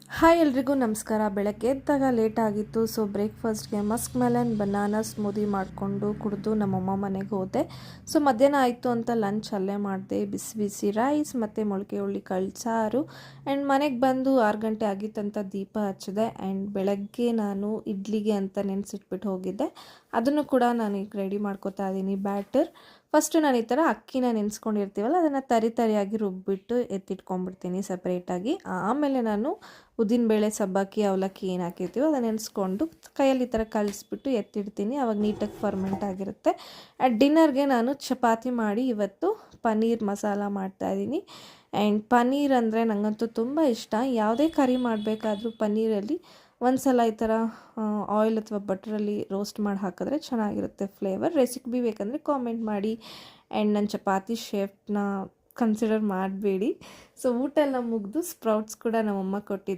Hi ಎಲ್ರಿಗೂ ನಮಸ್ಕಾರ. ಬೆಳಗ್ಗೆ ಎದ್ದಾಗ ಲೇಟ್ ಆಗಿತ್ತು. ಸೊ ಬ್ರೇಕ್ಫಾಸ್ಟ್ಗೆ ಮಸ್ಕ್ ಮೆಲನ್ ಬನಾನಾ ಸ್ಮೂದಿ ಮಾಡಿಕೊಂಡು ಕುಡಿದು ನಮ್ಮಮ್ಮ ಮನೆಗೆ ಹೋದೆ. ಸೊ ಮಧ್ಯಾಹ್ನ ಆಯಿತು ಅಂತ ಲಂಚ್ ಅಲ್ಲೇ ಮಾಡಿದೆ. ಬಿಸಿ ಬಿಸಿ ರೈಸ್ ಮತ್ತು ಮೊಳಕೆ ಹುಳ್ಳಿ ಕಳ್ಸಾರು. ಆ್ಯಂಡ್ ಮನೆಗೆ ಬಂದು 6 ಗಂಟೆ ಆಗಿತ್ತಂತ ದೀಪ ಹಚ್ಚಿದೆ. ಆ್ಯಂಡ್ ಬೆಳಗ್ಗೆ ನಾನು ಇಡ್ಲಿಗೆ ಅಂತ ನೆನೆಸಿಟ್ಬಿಟ್ಟು ಹೋಗಿದ್ದೆ. ಅದನ್ನು ಕೂಡ ನಾನು ಈಗ ರೆಡಿ ಮಾಡ್ಕೋತಾ ಇದ್ದೀನಿ ಬ್ಯಾಟರ್. ಫಸ್ಟು ನಾನು ಈ ಥರ ಅಕ್ಕಿನ ನೆನೆಸ್ಕೊಂಡಿರ್ತೀವಲ್ಲ ಅದನ್ನು ತರಿಯಾಗಿ ರುಬ್ಬಿಟ್ಟು ಎತ್ತಿಟ್ಕೊಂಡ್ಬಿಡ್ತೀನಿ ಸಪ್ರೇಟಾಗಿ. ಆಮೇಲೆ ನಾನು ಉದ್ದಿನಬೇಳೆ, ಸಬ್ಬಕ್ಕಿ, ಅವಲಕ್ಕಿ ಏನು ಹಾಕಿರ್ತೀವೋ ಅದನ್ನು ನೆನೆಸ್ಕೊಂಡು ಕೈಯಲ್ಲಿ ಈ ಥರ ಕಲಿಸ್ಬಿಟ್ಟು ಎತ್ತಿಡ್ತೀನಿ. ಆವಾಗ ನೀಟಾಗಿ ಫರ್ಮೆಂಟ್ ಆಗಿರುತ್ತೆ. ಡಿನ್ನರ್ಗೆ ನಾನು ಚಪಾತಿ ಮಾಡಿ ಇವತ್ತು ಪನ್ನೀರ್ ಮಸಾಲ ಮಾಡ್ತಾಯಿದ್ದೀನಿ. ಆ್ಯಂಡ್ ಪನ್ನೀರ್ ಅಂದರೆ ನನಗಂತೂ ತುಂಬ ಇಷ್ಟ. ಯಾವುದೇ ಕರಿ ಮಾಡಬೇಕಾದ್ರೂ ಪನ್ನೀರಲ್ಲಿ ಒಂದು ಸಲ ಈ ಥರ ಆಯಿಲ್ ಅಥವಾ ಬಟ್ರಲ್ಲಿ ರೋಸ್ಟ್ ಮಾಡಿ ಹಾಕಿದ್ರೆ ಚೆನ್ನಾಗಿರುತ್ತೆ ಫ್ಲೇವರ್. ರೆಸಿಪಿ ಬೇಕಂದರೆ ಕಾಮೆಂಟ್ ಮಾಡಿ. ಆ್ಯಂಡ್ ನನ್ನ ಚಪಾತಿ ಶೇಫ್ನ ಕನ್ಸಿಡರ್ ಮಾಡಬೇಡಿ. ಸೊ ಊಟ ಎಲ್ಲ ಮುಗಿದು ಸ್ಪ್ರೌಟ್ಸ್ ಕೂಡ ನಮ್ಮಮ್ಮ ಕೊಟ್ಟಿದ್ದು.